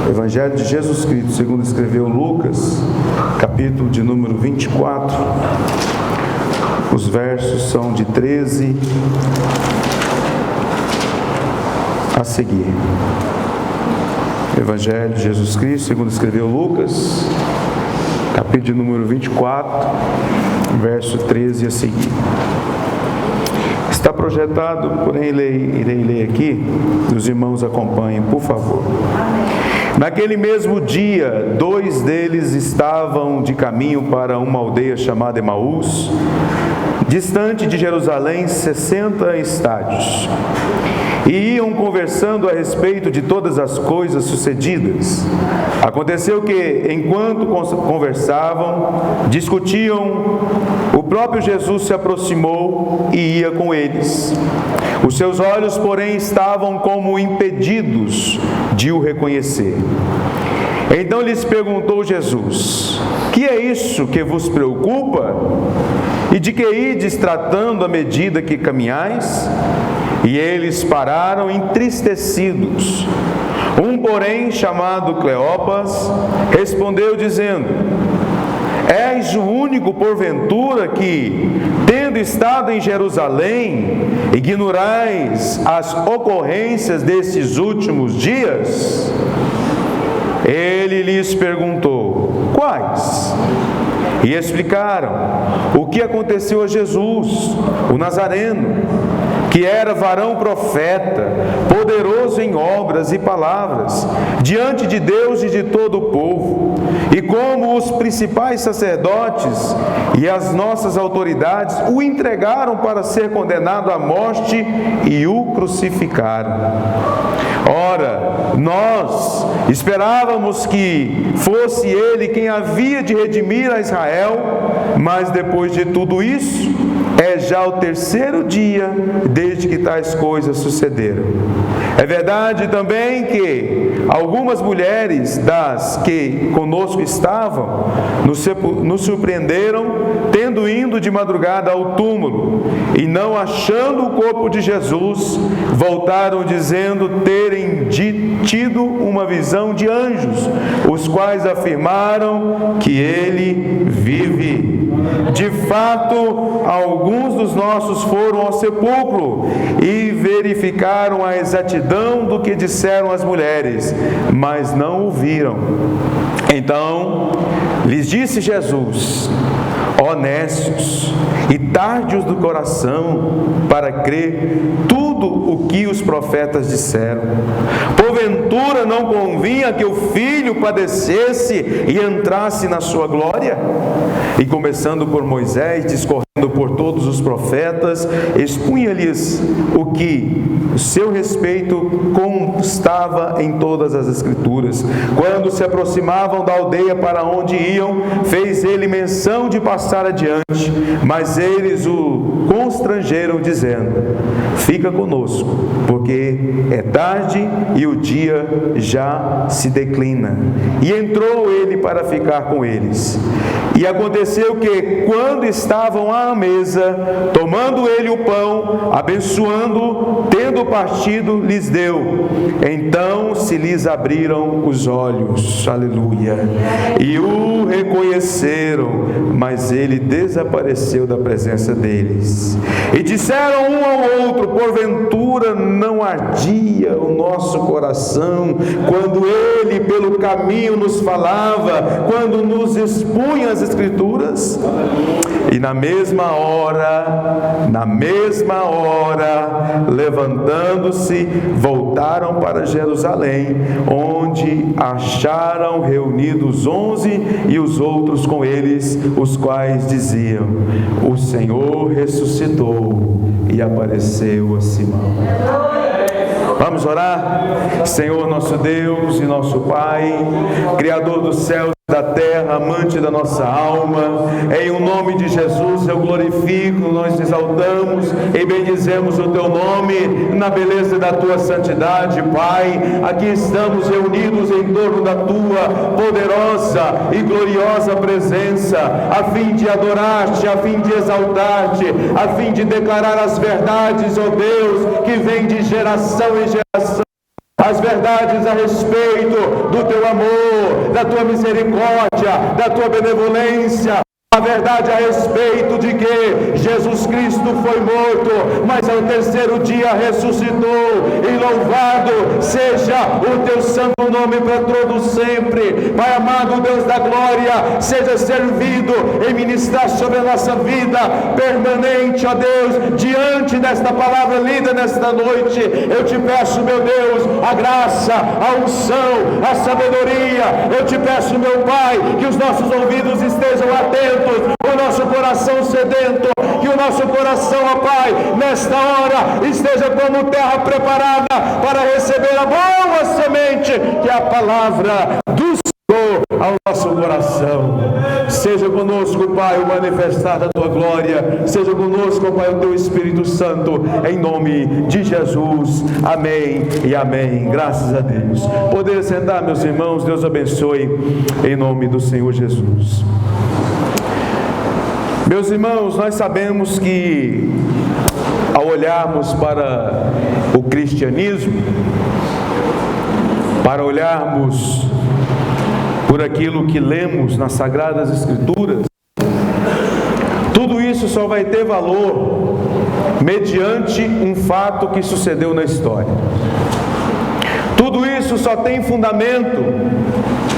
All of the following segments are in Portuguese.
Evangelho de Jesus Cristo, segundo escreveu Lucas, capítulo de número 24. Os versos são de 13 a seguir. Evangelho de Jesus Cristo, segundo escreveu Lucas, capítulo de número 24, verso 13 a seguir. Está projetado, porém irei ler aqui, os irmãos acompanhem, por favor. Naquele mesmo dia, 2 deles estavam de caminho para uma aldeia chamada Emaús, distante de Jerusalém 60 estádios, e iam conversando a respeito de todas as coisas sucedidas. Aconteceu que, enquanto conversavam, discutiam, o próprio Jesus se aproximou e ia com eles. Os seus olhos, porém, estavam como impedidos de o reconhecer. Então lhes perguntou Jesus: que é isso que vos preocupa? E de que ides tratando à medida que caminhais? E eles pararam entristecidos. Um, porém, chamado Cleopas, respondeu dizendo: és o único, porventura, que, tendo estado em Jerusalém, ignorais as ocorrências destes últimos dias? Ele lhes perguntou: quais? E explicaram o que aconteceu a Jesus, o Nazareno, que era varão profeta, poderoso em obras e palavras, diante de Deus e de todo o povo, e como os principais sacerdotes e as nossas autoridades o entregaram para ser condenado à morte e o crucificaram. Ora, nós esperávamos que fosse ele quem havia de redimir a Israel, mas depois de tudo isso, é já o 3º dia desde que tais coisas sucederam. É verdade também que algumas mulheres das que conosco estavam nos surpreenderam, tendo ido de madrugada ao túmulo, e não achando o corpo de Jesus, voltaram dizendo terem tido uma visão de anjos, os quais afirmaram que ele vive. De fato, alguns dos nossos foram ao sepulcro e verificaram a exatidão do que disseram as mulheres, mas não o viram. Então lhes disse Jesus: honestos e tardios do coração para crer tudo o que os profetas disseram. Porventura não convinha que o Filho padecesse e entrasse na sua glória? E começando por Moisés, discorrendo por todos os profetas, expunha-lhes o que seu respeito constava em todas as Escrituras. Quando se aproximavam da aldeia para onde iam, fez ele menção de passar adiante, mas eles o constrangeram, dizendo: fica conosco, porque é tarde e o dia já se declina. E entrou ele para ficar com eles. E aconteceu que, quando estavam à mesa, tomando ele o pão, abençoando, tendo partido, lhes deu. Então se lhes abriram os olhos, aleluia, e o reconheceram, mas ele desapareceu da presença deles. E disseram um ao outro: porventura não ardia o nosso coração quando ele pelo caminho nos falava, quando nos expunha as Escrituras? E na mesma hora, levantando-se, voltaram para Jerusalém, onde acharam reunidos 11 e os outros com eles, os quais diziam: o Senhor ressuscitou e apareceu a Simão. Vamos orar? Senhor, nosso Deus e nosso Pai, Criador dos céus e da terra, amante da nossa alma, em o nome de Jesus eu glorifico, nós exaltamos e bendizemos o Teu nome na beleza da Tua santidade, Pai. Aqui estamos reunidos em torno da Tua poderosa e gloriosa presença, a fim de adorar-Te, a fim de exaltar-Te, a fim de declarar as verdades, ó Deus, que vem de geração em geração, as verdades a respeito do Teu amor, da tua misericórdia, da tua benevolência. A verdade a respeito de que Jesus Cristo foi morto, mas ao terceiro dia ressuscitou, e louvado seja o teu santo nome para todo sempre. Pai amado, Deus da glória, seja servido em ministrar sobre a nossa vida permanente, ó Deus, diante desta palavra lida nesta noite. Eu te peço, meu Deus, a graça, a unção, a sabedoria. Eu te peço, meu Pai, que os nossos ouvidos estejam atentos, o nosso coração sedento, que o nosso coração, ó Pai, nesta hora esteja como terra preparada para receber a boa semente, que é a palavra do Senhor ao nosso coração. Seja conosco, Pai, o manifestar da tua glória. Seja conosco, Pai, o teu Espírito Santo, em nome de Jesus. Amém e amém. Graças a Deus. Poder sentar, meus irmãos. Deus abençoe, em nome do Senhor Jesus. Meus irmãos, nós sabemos que ao olharmos para o cristianismo, para olharmos por aquilo que lemos nas Sagradas Escrituras, tudo isso só vai ter valor mediante um fato que sucedeu na história. Tudo isso só tem fundamento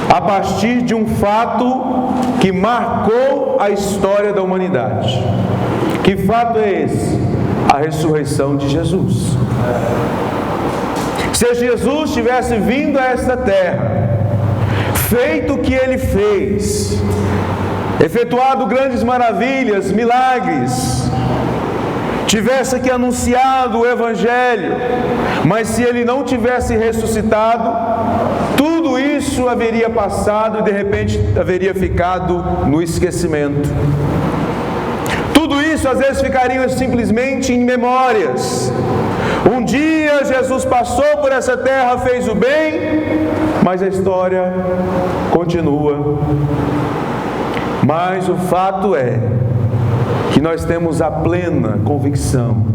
a partir de um fato que marcou a história da humanidade. Que fato é esse? A ressurreição de Jesus. Se Jesus tivesse vindo a esta terra, feito o que ele fez, efetuado grandes maravilhas, milagres, tivesse aqui anunciado o Evangelho, mas se ele não tivesse ressuscitado, tudo isso haveria passado e de repente haveria ficado no esquecimento. Tudo isso às vezes ficaria simplesmente em memórias. Um dia Jesus passou por essa terra, fez o bem, mas a história continua. Mas o fato é que nós temos a plena convicção,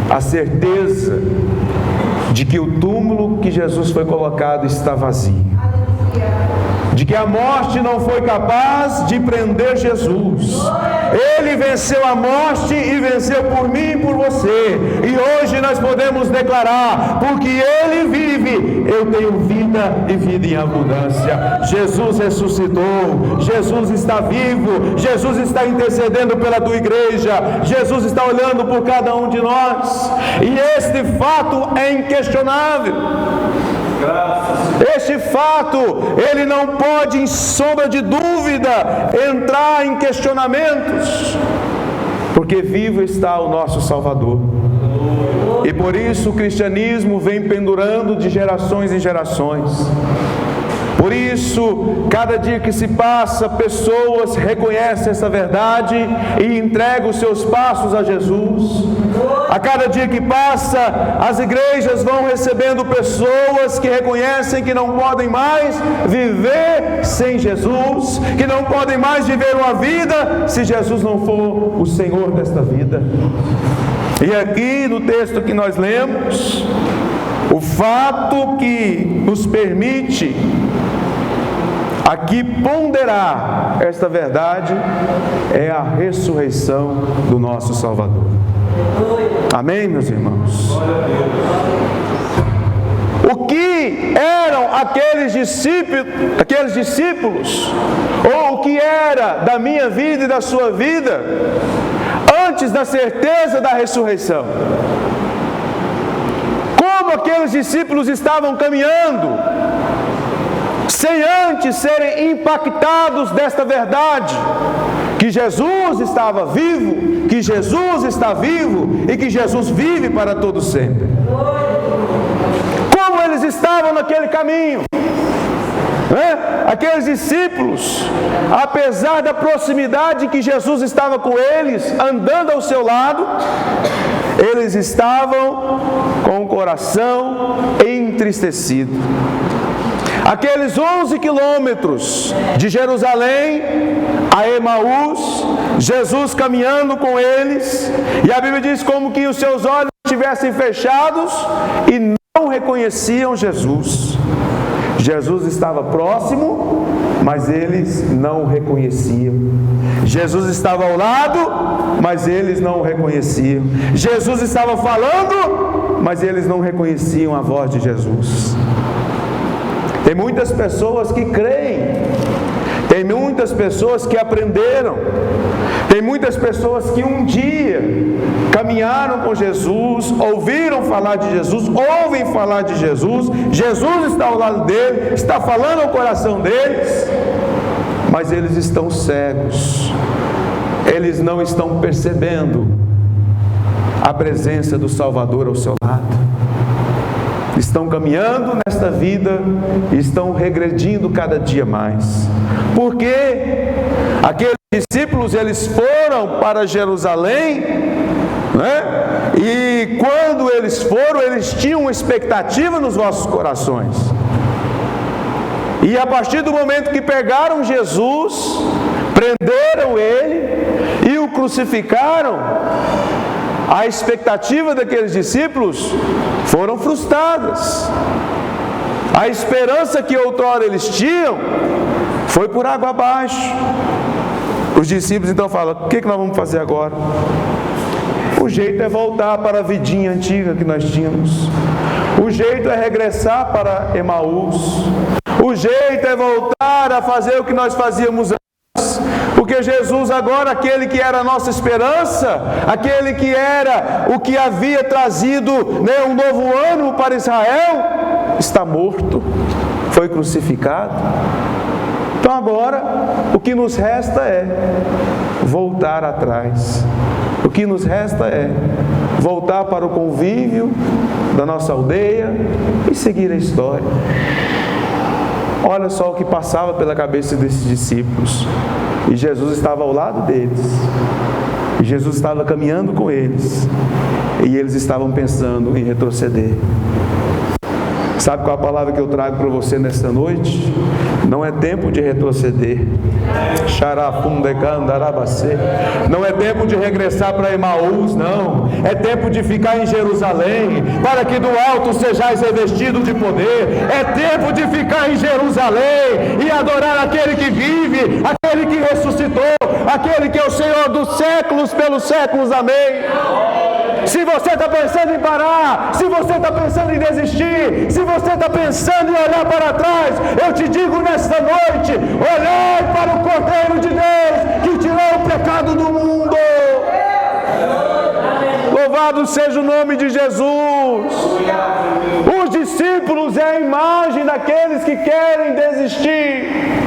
a certeza de que o túmulo que Jesus foi colocado está vazio, de que a morte não foi capaz de prender Jesus. Ele venceu a morte e venceu por mim e por você. E hoje nós podemos declarar: porque Ele vive, eu tenho vida e vida em abundância. Jesus ressuscitou, Jesus está vivo, Jesus está intercedendo pela tua igreja, Jesus está olhando por cada um de nós, e este fato é inquestionável. Este fato, ele não pode, em sombra de dúvida, entrar em questionamentos, porque vivo está o nosso Salvador. E por isso o cristianismo vem pendurando de gerações em gerações. Por isso, cada dia que se passa, pessoas reconhecem essa verdade e entregam os seus passos a Jesus. A cada dia que passa, as igrejas vão recebendo pessoas que reconhecem que não podem mais viver sem Jesus, que não podem mais viver uma vida se Jesus não for o Senhor desta vida. E aqui no texto que nós lemos, o fato que nos permite aqui ponderar esta verdade é a ressurreição do nosso Salvador. Amém, meus irmãos? O que eram aqueles discípulos, ou o que era da minha vida e da sua vida, antes da certeza da ressurreição? Como aqueles discípulos estavam caminhando, sem antes serem impactados desta verdade, que Jesus estava vivo, que Jesus está vivo e que Jesus vive para todo sempre. Como eles estavam naquele caminho, né? Aqueles discípulos, apesar da proximidade que Jesus estava com eles, andando ao seu lado, eles estavam com o coração entristecido. Aqueles 11 quilômetros de Jerusalém a Emaús, Jesus caminhando com eles, e a Bíblia diz como que os seus olhos estivessem fechados e não reconheciam Jesus. Jesus estava próximo, mas eles não o reconheciam. Jesus estava ao lado, mas eles não o reconheciam. Jesus estava falando, mas eles não reconheciam a voz de Jesus. Tem muitas pessoas que creem, tem muitas pessoas que aprenderam, tem muitas pessoas que um dia caminharam com Jesus, ouviram falar de Jesus, ouvem falar de Jesus, Jesus está ao lado dele, está falando ao coração deles, mas eles estão cegos, eles não estão percebendo a presença do Salvador ao seu lado. Estão caminhando nesta vida e estão regredindo cada dia mais. Porque aqueles discípulos, eles foram para Jerusalém, né? E quando eles foram, eles tinham uma expectativa nos vossos corações. E a partir do momento que pegaram Jesus, prenderam ele e o crucificaram, a expectativa daqueles discípulos foram frustradas. A esperança que outrora eles tinham foi por água abaixo. Os discípulos então falam: o que nós vamos fazer agora? O jeito é voltar para a vidinha antiga que nós tínhamos. O jeito é regressar para Emaús. O jeito é voltar a fazer o que nós fazíamos antes. Porque Jesus agora, aquele que era a nossa esperança, aquele que era o que havia trazido, né, um novo ânimo para Israel, está morto, foi crucificado. Então agora, o que nos resta é voltar atrás. O que nos resta é voltar para o convívio da nossa aldeia e seguir a história. Olha só o que passava pela cabeça desses discípulos. E Jesus estava ao lado deles. E Jesus estava caminhando com eles. E eles estavam pensando em retroceder. Sabe qual a palavra que eu trago para você nesta noite? Não é tempo de retroceder. Não é tempo de regressar para Emaús, não. É tempo de ficar em Jerusalém, para que do alto sejais revestido de poder. É tempo de ficar em Jerusalém e adorar aquele que vive, aquele que ressuscitou, aquele que é o Senhor dos séculos pelos séculos. Amém. Se você está pensando em parar, se você está pensando em desistir, se você está pensando em olhar para trás, eu te digo nesta noite: olhai para o Cordeiro de Deus que tirou o pecado do mundo. Louvado seja o nome de Jesus. Os discípulos é a imagem daqueles que querem desistir.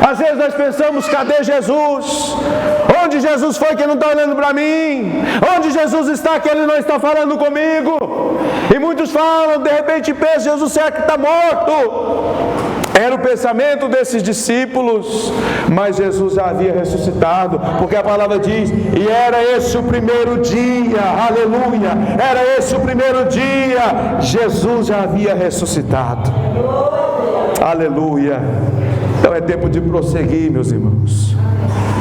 Às vezes nós pensamos: cadê Jesus? Onde Jesus foi que ele não está olhando para mim? Onde Jesus está que ele não está falando comigo? E muitos falam, de repente pensam: Jesus, será que está morto? Era o pensamento desses discípulos, mas Jesus já havia ressuscitado, porque a palavra diz: e era esse o primeiro dia, aleluia, era esse o primeiro dia, Jesus já havia ressuscitado, aleluia. Então é tempo de prosseguir, meus irmãos.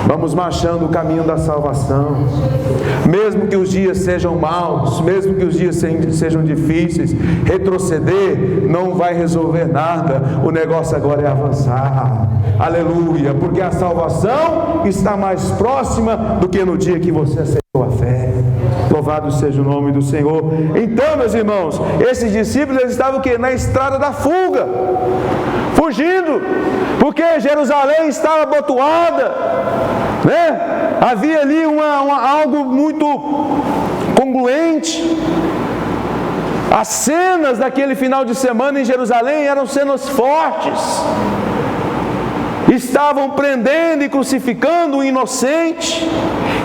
Vamos marchando o caminho da salvação. Mesmo que os dias sejam maus, mesmo que os dias sejam difíceis, retroceder não vai resolver nada. O negócio agora é avançar. Aleluia, porque a salvação está mais próxima do que no dia que você aceitou a fé. Louvado seja o nome do Senhor. Então, meus irmãos, esses discípulos, eles estavam o quê? Na estrada da fuga, fugindo, porque Jerusalém estava abotoada, né? Havia ali algo muito congruente. As cenas daquele final de semana em Jerusalém eram cenas fortes. Estavam prendendo e crucificando o inocente,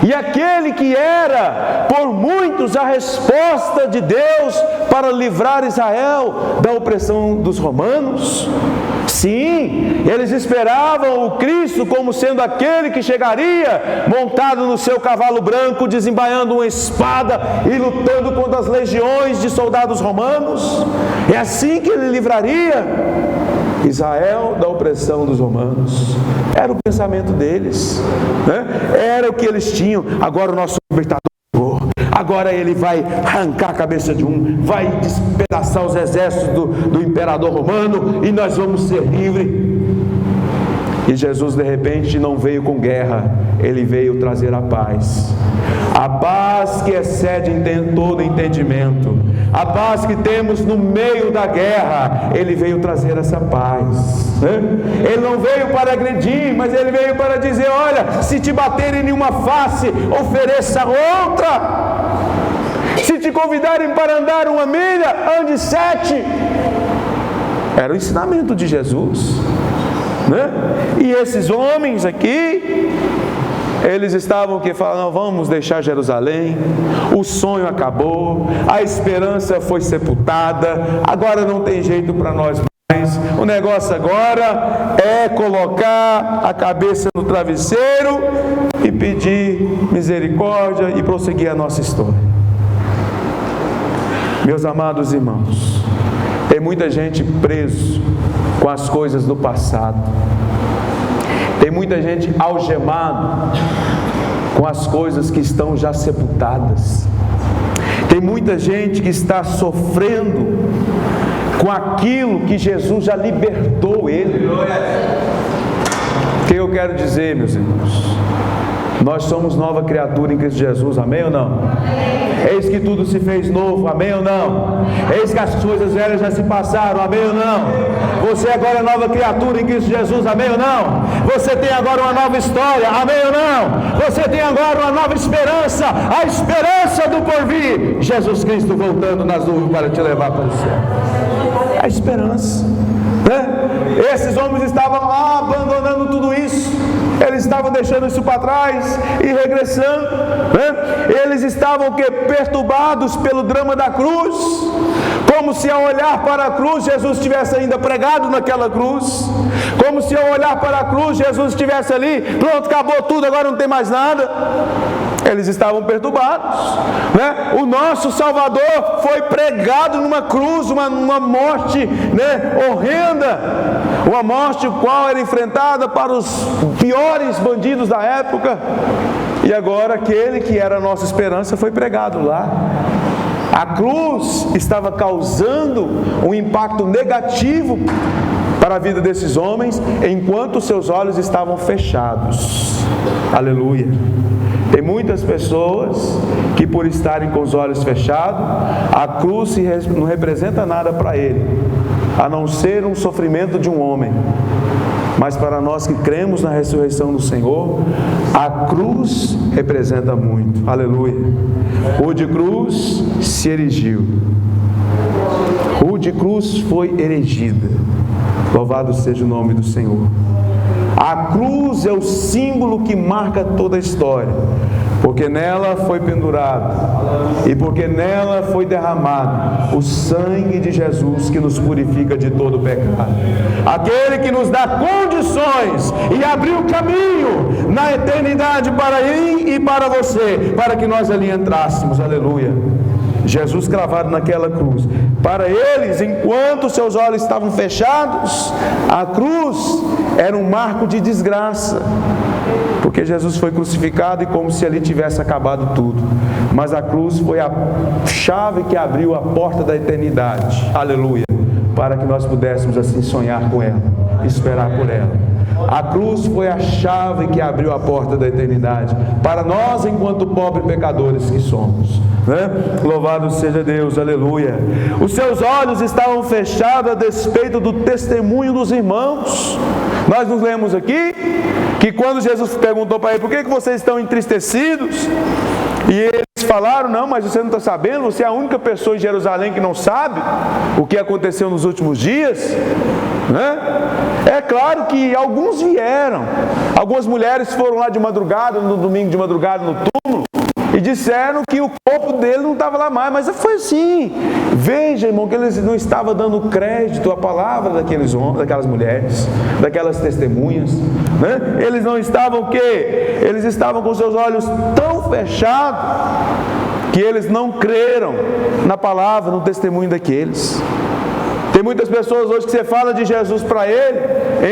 e aquele que era por muitos a resposta de Deus para livrar Israel da opressão dos romanos. Sim, eles esperavam o Cristo como sendo aquele que chegaria montado no seu cavalo branco, desembaiando uma espada e lutando contra as legiões de soldados romanos. É assim que ele livraria Israel da opressão dos romanos. Era o pensamento deles, né? Era o que eles tinham. Agora o nosso libertador chegou. agora ele vai arrancar a cabeça de um, vai despedaçar os exércitos do imperador romano, e nós vamos ser livres. E Jesus de repente não veio com guerra, ele veio trazer a paz. A paz que excede todo entendimento, a paz que temos no meio da guerra, ele veio trazer essa paz. Ele não veio para agredir, mas ele veio para dizer: olha, se te baterem em uma face, ofereça outra. Se te convidarem para andar 1 milha, ande 7. Era o ensinamento de Jesus. E esses homens aqui, eles estavam que falaram: não, vamos deixar Jerusalém, o sonho acabou, a esperança foi sepultada, agora não tem jeito para nós mais, o negócio agora é colocar a cabeça no travesseiro e pedir misericórdia e prosseguir a nossa história. Meus amados irmãos, tem muita gente preso com as coisas do passado. Tem muita gente algemada com as coisas que estão já sepultadas. Tem muita gente que está sofrendo com aquilo que Jesus já libertou ele. O que eu quero dizer, meus irmãos? Nós somos nova criatura em Cristo Jesus, amém ou não? Eis que tudo se fez novo, amém ou não? Eis que as coisas velhas já se passaram, amém ou não? Você agora é nova criatura em Cristo Jesus, amém ou não? Você tem agora uma nova história, amém ou não? Você tem agora uma nova esperança, a esperança do porvir, Jesus Cristo voltando nas nuvens para te levar para o céu. A esperança, Esses homens estavam lá abandonando tudo isso, eles estavam deixando isso para trás e regressando, Eles estavam perturbados pelo drama da cruz, como se ao olhar para a cruz Jesus tivesse ainda pregado naquela cruz, como se ao olhar para a cruz Jesus estivesse ali, pronto, acabou tudo, agora não tem mais nada. Eles estavam perturbados, O nosso Salvador foi pregado numa cruz, uma morte, horrenda, uma morte qual era enfrentada para os piores bandidos da época, e agora aquele que era a nossa esperança foi pregado lá. A cruz estava causando um impacto negativo para a vida desses homens, enquanto seus olhos estavam fechados. Aleluia. Tem muitas pessoas que, por estarem com os olhos fechados, a cruz não representa nada para ele, a não ser um sofrimento de um homem. Mas para nós que cremos na ressurreição do Senhor, a cruz representa muito. Aleluia. Rude cruz se erigiu. Rude cruz foi erigida. Louvado seja o nome do Senhor. A cruz é o símbolo que marca toda a história, porque nela foi pendurado e porque nela foi derramado o sangue de Jesus, que nos purifica de todo pecado. Aquele que nos dá condições e abriu caminho na eternidade para mim e para você, para que nós ali entrássemos. Aleluia. Jesus cravado naquela cruz. Para eles, enquanto seus olhos estavam fechados, a cruz era um marco de desgraça, porque Jesus foi crucificado e como se ali tivesse acabado tudo. Mas a cruz foi a chave que abriu a porta da eternidade. Aleluia. Para que nós pudéssemos assim sonhar com ela, esperar por ela. A cruz foi a chave que abriu a porta da eternidade para nós, enquanto pobres pecadores que somos, Louvado seja Deus, aleluia. Os seus olhos estavam fechados a despeito do testemunho dos irmãos. Nós nos lemos aqui que quando Jesus perguntou para ele: por que vocês estão entristecidos? E eles falaram: não, mas você não está sabendo, você é a única pessoa em Jerusalém que não sabe o que aconteceu nos últimos dias, É claro que alguns vieram, algumas mulheres foram lá de madrugada, no domingo de madrugada no túmulo, e disseram que o corpo dele não estava lá mais, mas foi assim. Veja, irmão, que eles não estavam dando crédito à palavra daqueles homens, daquelas mulheres, daquelas testemunhas, Eles não estavam o quê? Eles estavam com seus olhos tão fechados que eles não creram na palavra, no testemunho daqueles. Tem muitas pessoas hoje que você fala de Jesus para ele,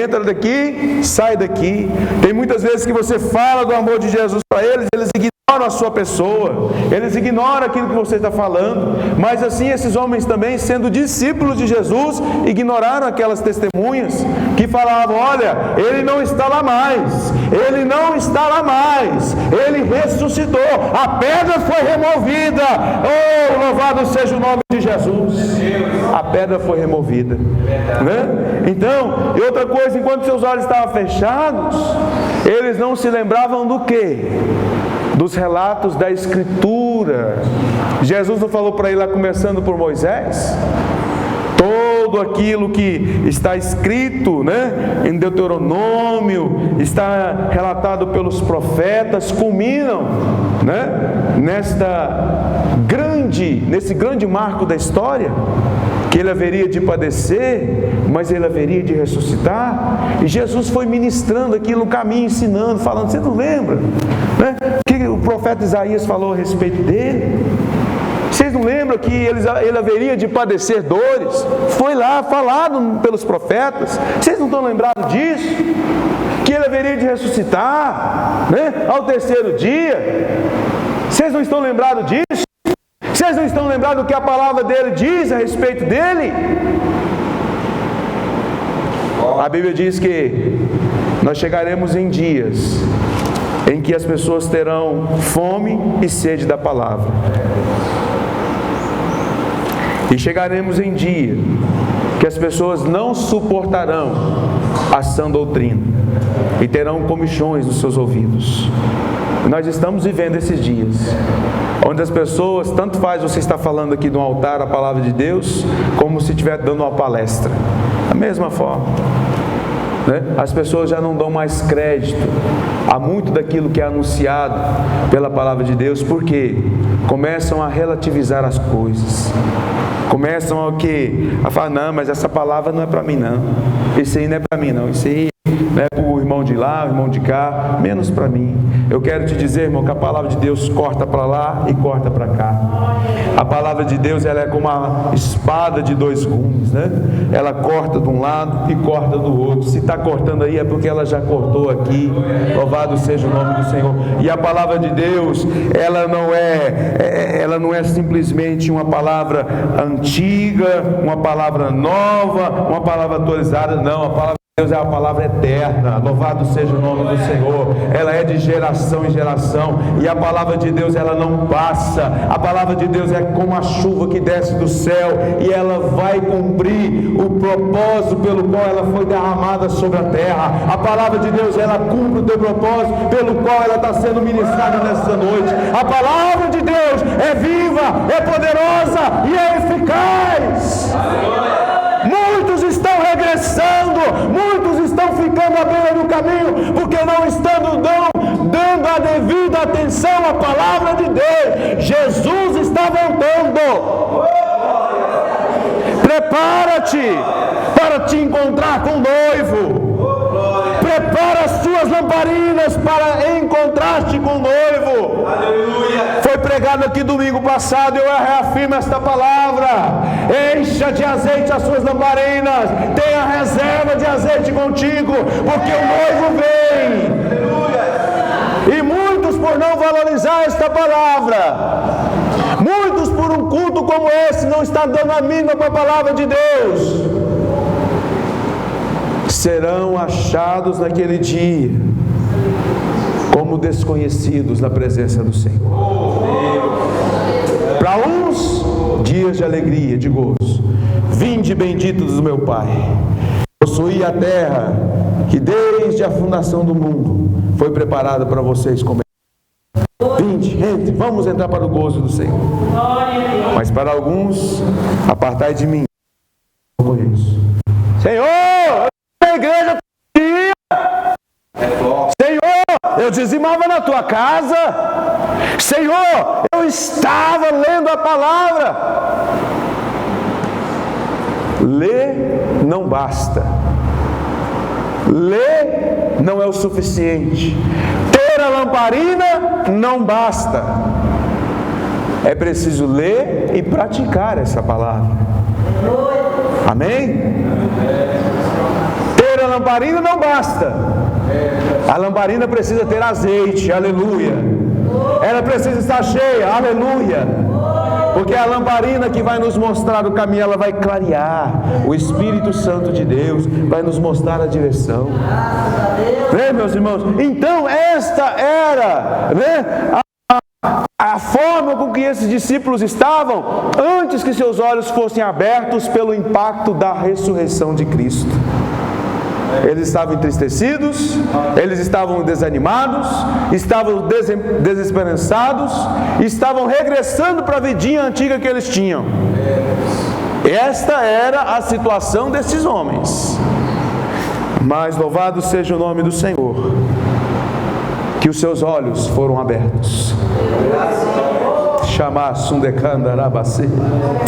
entra daqui, sai daqui. Tem muitas vezes que você fala do amor de Jesus para eles, eles ignoram ignoram a sua pessoa, eles ignoram aquilo que você está falando. Mas assim, esses homens também, sendo discípulos de Jesus, ignoraram aquelas testemunhas que falavam: olha, ele não está lá mais, ele não está lá mais, ele ressuscitou, a pedra foi removida. Oh, louvado seja o nome de Jesus. A pedra foi removida, né? Então, e outra coisa, enquanto seus olhos estavam fechados, eles não se lembravam do quê? Dos relatos da Escritura. Jesus não falou para ele lá, começando por Moisés? Tudo aquilo que está escrito, né, em Deuteronômio, está relatado pelos profetas, culminam, né, nesse grande marco da história, que ele haveria de padecer, mas ele haveria de ressuscitar. E Jesus foi ministrando aquilo no caminho, ensinando, falando. Você não lembra, né, o que o profeta Isaías falou a respeito dele? Vocês não lembram que ele haveria de padecer dores? Foi lá falado pelos profetas. Vocês não estão lembrados disso? Que ele haveria de ressuscitar, né, ao terceiro dia? Vocês não estão lembrados disso? Vocês não estão lembrados do que a palavra dele diz a respeito dele? A Bíblia diz que nós chegaremos em dias em que as pessoas terão fome e sede da palavra. E chegaremos em dia que as pessoas não suportarão a sã doutrina e terão comichões nos seus ouvidos. E nós estamos vivendo esses dias, onde as pessoas, tanto faz você estar falando aqui no altar a palavra de Deus, como se estiver dando uma palestra. Da mesma forma, né? As pessoas já não dão mais crédito a muito daquilo que é anunciado pela palavra de Deus, porque começam a relativizar as coisas. Começam a falar: não, mas essa palavra não é para mim não, isso aí não é para mim não, isso aí não é para o irmão de lá, o irmão de cá, menos para mim. Eu quero te dizer, irmão, que a palavra de Deus corta para lá e corta para cá. A palavra de Deus, ela é como uma espada de dois gumes, né? Ela corta de um lado e corta do outro. Se está cortando aí é porque ela já cortou aqui. Louvado seja o nome do Senhor. E a palavra de Deus, ela não é simplesmente uma palavra antiga, uma palavra nova, uma palavra atualizada. Não, a palavra Deus é a palavra eterna, louvado seja o nome do Senhor. Ela é de geração em geração, e a palavra de Deus, ela não passa. A palavra de Deus é como a chuva que desce do céu, e ela vai cumprir o propósito pelo qual ela foi derramada sobre a terra. A palavra de Deus, ela cumpre o teu propósito pelo qual ela está sendo ministrada nessa noite. A palavra de Deus é viva, é poderosa e é eficaz. Muitos estão regressando, muitos estão ficando à beira do caminho, porque não estão dando a devida atenção à palavra de Deus. Jesus está voltando. Prepara-te para te encontrar com o noivo. Prepara as suas lamparinas para encontrar-te com o noivo. Aleluia. Foi pregado aqui domingo passado, eu reafirmo esta palavra: encha de azeite as suas lamparinas, tenha reserva de azeite contigo, porque o noivo vem. Aleluia. E muitos, por não valorizar esta palavra, muitos por um culto como esse, não estão dando a mínima para a palavra de Deus, serão achados naquele dia como desconhecidos na presença do Senhor. Para uns, dias de alegria, de gozo. Vinde benditos do meu Pai, possuí a terra que desde a fundação do mundo foi preparada para vocês comer. Vinde, entre, vamos entrar para o gozo do Senhor. Mas para alguns, apartai de mim, não conheço. Senhor, a igreja todo dia. Senhor, eu dizimava na tua casa. Senhor, eu estava lendo a palavra. Ler não basta. Ler não é o suficiente. Ter a lamparina não basta. É preciso ler e praticar essa palavra. Amém? Ter a lamparina não basta. A lamparina precisa ter azeite. Aleluia. Ela precisa estar cheia, aleluia. Porque a lamparina que vai nos mostrar o caminho, ela vai clarear. O Espírito Santo de Deus vai nos mostrar a direção. Meus irmãos? Então esta era, a forma com que esses discípulos estavam antes que seus olhos fossem abertos pelo impacto da ressurreição de Cristo. Eles estavam entristecidos, eles estavam desanimados, estavam desesperançados, estavam regressando para a vidinha antiga que eles tinham. Esta era a situação desses homens. Mas louvado seja o nome do Senhor, que os seus olhos foram abertos.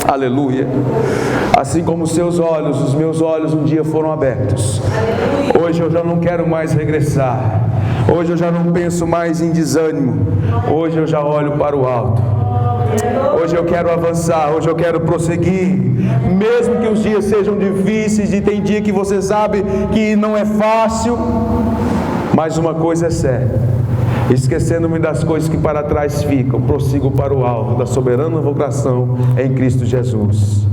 Aleluia. Assim como os seus olhos, os meus olhos um dia foram abertos. Hoje eu já não quero mais regressar. Hoje eu já não penso mais em desânimo. Hoje eu já olho para o alto. Hoje eu quero avançar, hoje eu quero prosseguir. Mesmo que os dias sejam difíceis e tem dia que você sabe que não é fácil. Mas uma coisa é certa: esquecendo-me das coisas que para trás ficam, prossigo para o alvo da soberana vocação em Cristo Jesus.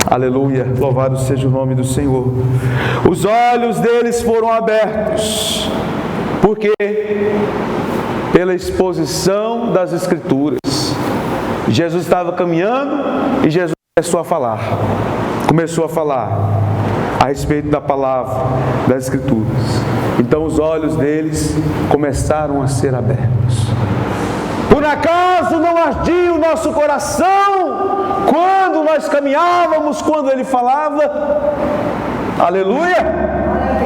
Aleluia, louvado seja o nome do Senhor. Os olhos deles foram abertos. Por quê? Pela exposição das Escrituras. Jesus estava caminhando e Jesus começou a falar a respeito da palavra, das Escrituras. Então os olhos deles começaram a ser abertos. Por acaso não ardia o nosso coração quando nós caminhávamos, quando ele falava? Aleluia!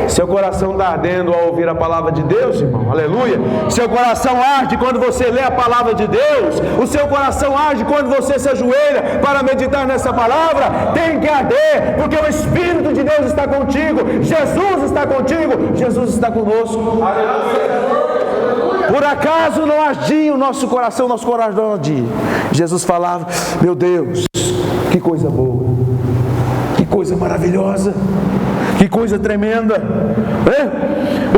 Seu coração está ardendo ao ouvir a palavra de Deus, irmão? Aleluia! Seu coração arde quando você lê a palavra de Deus? O seu coração arde quando você se ajoelha para meditar nessa palavra? Tem que arder, porque o Espírito de Deus está contigo, Jesus está contigo, Jesus está conosco. Aleluia! Por acaso não ardia o nosso coração não ardia? Jesus falava: meu Deus, que coisa boa, que coisa maravilhosa, que coisa tremenda,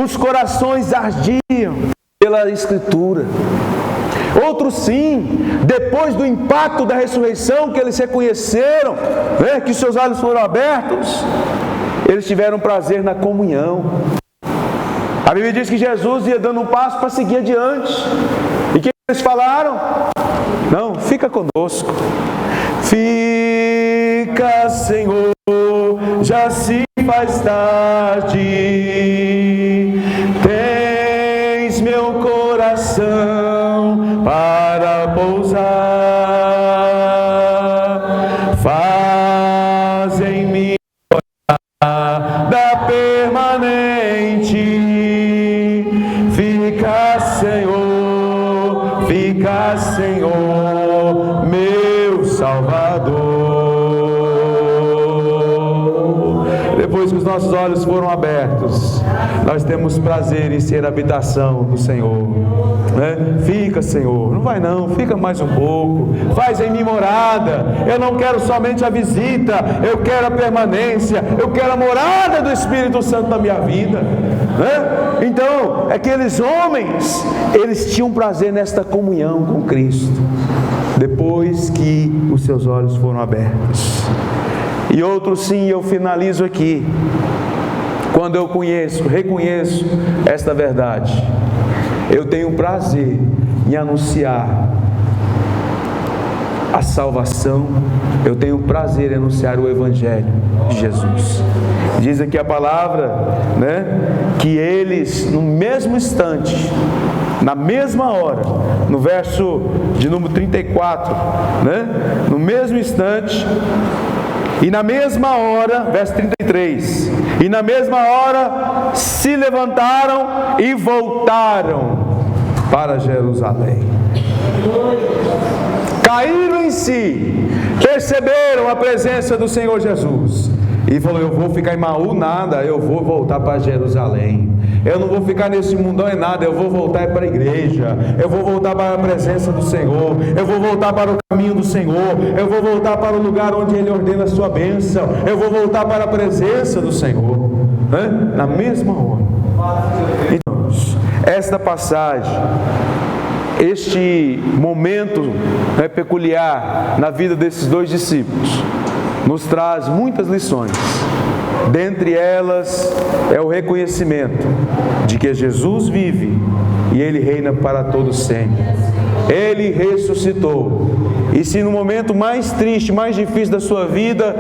Os corações ardiam pela Escritura. Outros sim, depois do impacto da ressurreição, que eles reconheceram, que seus olhos foram abertos, eles tiveram prazer na comunhão. A Bíblia diz que Jesus ia dando um passo para seguir adiante. E o que eles falaram? Não, fica conosco. Fica, Senhor, já se faz tarde. Tens meu coração para pousar. Faz em mim da permanente. Fica, Senhor, meu Salvador. Depois que os nossos olhos foram abertos, nós temos prazer em ser a habitação do Senhor. Fica, Senhor, não vai não, fica mais um pouco, faz em mim morada. Eu não quero somente a visita, eu quero a permanência, eu quero a morada do Espírito Santo na minha vida. Então, aqueles homens, eles tinham prazer nesta comunhão com Cristo, depois que os seus olhos foram abertos. E outros sim, eu finalizo aqui, quando eu reconheço esta verdade, eu tenho prazer em anunciar a salvação, eu tenho prazer em anunciar o Evangelho de Jesus. Diz aqui a palavra, que eles, no mesmo instante, na mesma hora, no verso de número 34, no mesmo instante, e na mesma hora, verso 33, e na mesma hora se levantaram e voltaram para Jerusalém. Caíram em si, perceberam a presença do Senhor Jesus e falou: eu vou ficar em Maú nada, eu vou voltar para Jerusalém. Eu não vou ficar nesse mundão em nada, eu vou voltar para a igreja, eu vou voltar para a presença do Senhor, eu vou voltar para o caminho do Senhor, eu vou voltar para o lugar onde Ele ordena a sua bênção, eu vou voltar para a presença do Senhor, na mesma hora. Então, esta passagem Este momento peculiar na vida desses dois discípulos nos traz muitas lições. Dentre elas é o reconhecimento de que Jesus vive e Ele reina para todos sempre. Ele ressuscitou. E se no momento mais triste, mais difícil da sua vida,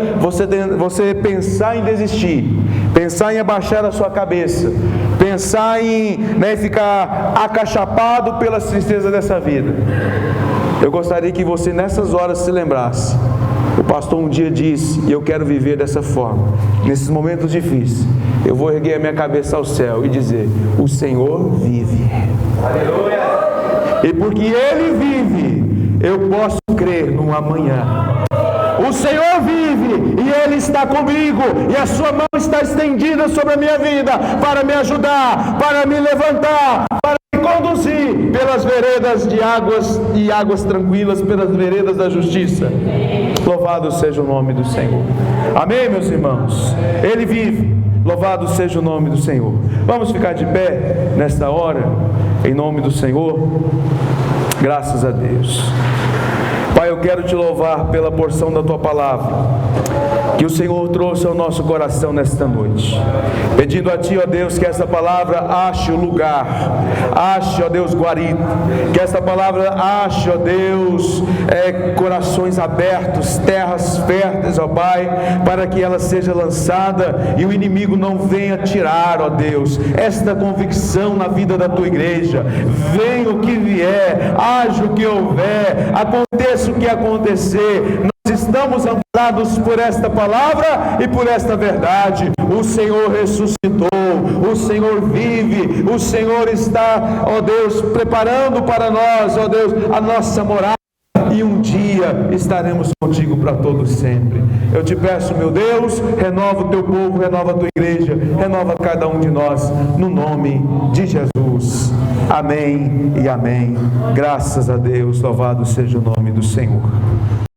você pensar em desistir, pensar em abaixar a sua cabeça, pensar em ficar acachapado pelas tristezas dessa vida, eu gostaria que você nessas horas se lembrasse. O pastor um dia disse, e eu quero viver dessa forma, nesses momentos difíceis, eu vou erguer a minha cabeça ao céu e dizer, o Senhor vive. Aleluia! E porque Ele vive, eu posso crer no amanhã. O Senhor vive e Ele está comigo, e a sua mão está estendida sobre a minha vida, para me ajudar, para me levantar, para me conduzir pelas veredas de águas e águas tranquilas, pelas veredas da justiça. Louvado seja o nome do Senhor. Amém, meus irmãos? Ele vive. Louvado seja o nome do Senhor. Vamos ficar de pé nesta hora, em nome do Senhor. Graças a Deus. Pai, eu quero te louvar pela porção da tua palavra que o Senhor trouxe ao nosso coração nesta noite, pedindo a Ti, ó Deus, que essa palavra ache o lugar, ache, ó Deus, guarida, que essa palavra ache, ó Deus, corações abertos, terras férteis, ó Pai, para que ela seja lançada e o inimigo não venha tirar, ó Deus, esta convicção na vida da Tua igreja. Venha o que vier, haja o que houver, aconteça o que acontecer, nós estamos amparados por esta palavra e por esta verdade. O Senhor ressuscitou, o Senhor vive, o Senhor está, ó Deus, preparando para nós, ó Deus, a nossa morada, e um dia estaremos contigo para todos sempre. Eu te peço, meu Deus, renova o teu povo, renova a tua igreja, renova cada um de nós, no nome de Jesus. Amém e amém. Graças a Deus, louvado seja o nome do Senhor.